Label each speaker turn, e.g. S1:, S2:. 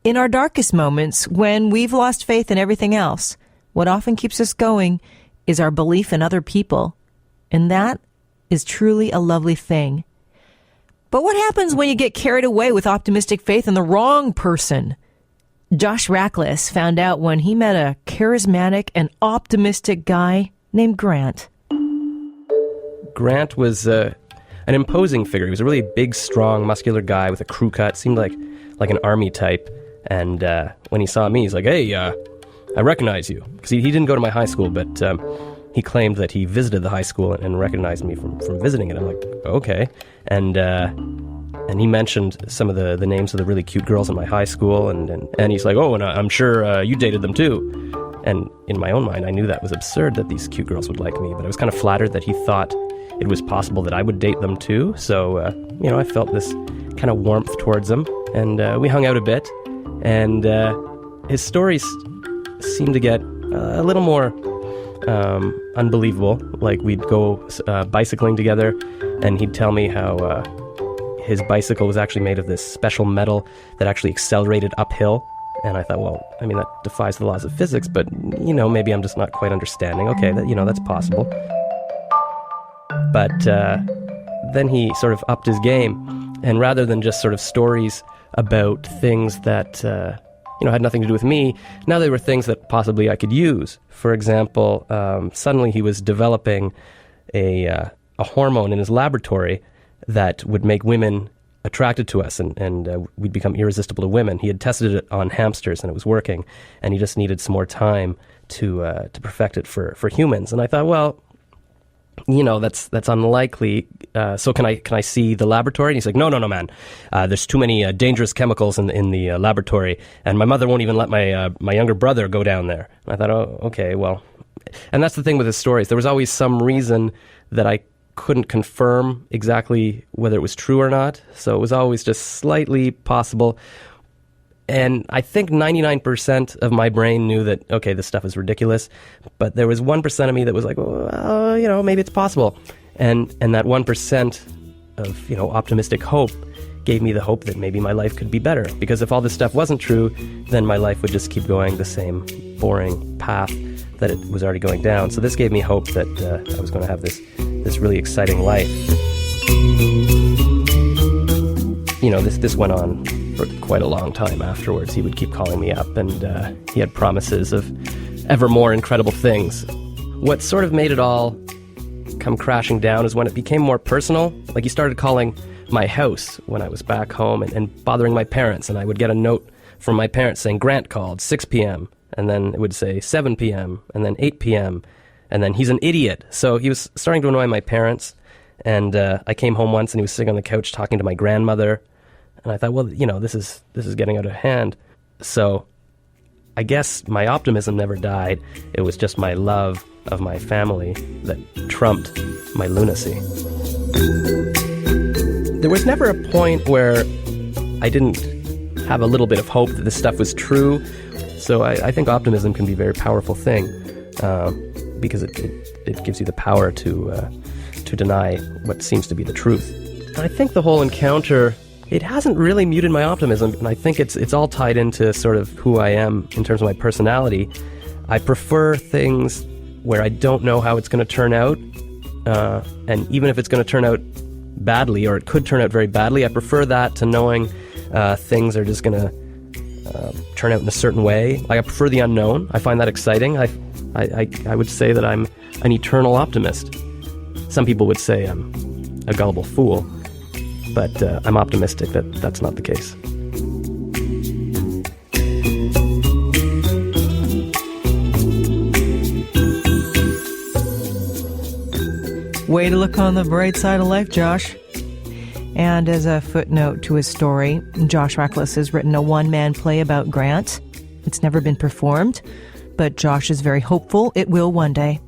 S1: In our darkest moments, when we've lost faith in everything else, what often keeps us going is our belief in other people. And that is truly a lovely thing. But what happens when you get carried away with optimistic faith in the wrong person? Josh Rachlis found out when he met a charismatic and optimistic guy named Grant.
S2: Grant was an imposing figure. He was a really big, strong, muscular guy with a crew cut. Seemed like an army type. And when he saw me, he's like, "Hey, I recognize you." Because he didn't go to my high school, but he claimed that he visited the high school and recognized me from visiting it. I'm like, okay. And he mentioned some of the names of the really cute girls in my high school, and he's like, "Oh, and I'm sure you dated them too." And in my own mind, I knew that was absurd that these cute girls would like me, but I was kind of flattered that he thought it was possible that I would date them too. So, I felt this kind of warmth towards him, and we hung out a bit, and his stories seemed to get a little more unbelievable. Like, we'd go bicycling together, and he'd tell me how his bicycle was actually made of this special metal that actually accelerated uphill. And I thought, well, I mean, that defies the laws of physics, but, maybe I'm just not quite understanding. Okay, that's possible. But then he sort of upped his game, and rather than just sort of stories about things that, had nothing to do with me, now they were things that possibly I could use. For example, suddenly he was developing a hormone in his laboratory that would make women attracted to us, and we'd become irresistible to women. He had tested it on hamsters, and it was working, and he just needed some more time to perfect it for humans. And I thought, well, that's unlikely. So can I see the laboratory? And he's like, no, man. There's too many dangerous chemicals in the laboratory, and my mother won't even let my younger brother go down there. And I thought, oh, okay, well. And that's the thing with his stories. There was always some reason that I couldn't confirm exactly whether it was true or not. So it was always just slightly possible. And I think 99% of my brain knew that, okay, this stuff is ridiculous. But there was 1% of me that was like, well, maybe it's possible. And that 1% of, optimistic hope gave me the hope that maybe my life could be better. Because if all this stuff wasn't true, then my life would just keep going the same boring path that it was already going down. So this gave me hope that I was going to have this really exciting life. This went on for quite a long time afterwards. He would keep calling me up, and he had promises of ever more incredible things. What sort of made it all come crashing down is when it became more personal. Like, he started calling my house when I was back home and bothering my parents, and I would get a note from my parents saying, "Grant called, 6 p.m., and then it would say 7 p.m., and then 8 p.m., and then he's an idiot. So he was starting to annoy my parents, and I came home once, and he was sitting on the couch talking to my grandmother, and I thought, well, this is getting out of hand. So I guess my optimism never died. It was just my love of my family that trumped my lunacy. There was never a point where I didn't have a little bit of hope that this stuff was true. So I think optimism can be a very powerful thing, because it gives you the power to deny what seems to be the truth. And I think the whole encounter, it hasn't really muted my optimism, and I think it's all tied into sort of who I am in terms of my personality. I prefer things where I don't know how it's going to turn out, and even if it's going to turn out badly, or it could turn out very badly, I prefer that to knowing things are just going to turn out in a certain way. Like, I prefer the unknown. I find that exciting. I would say that I'm an eternal optimist. Some people would say I'm a gullible fool, but I'm optimistic that that's not the case.
S1: Way to look on the bright side of life, Josh. And as a footnote to his story, Josh Rachlis has written a one-man play about Grant. It's never been performed, but Josh is very hopeful it will one day.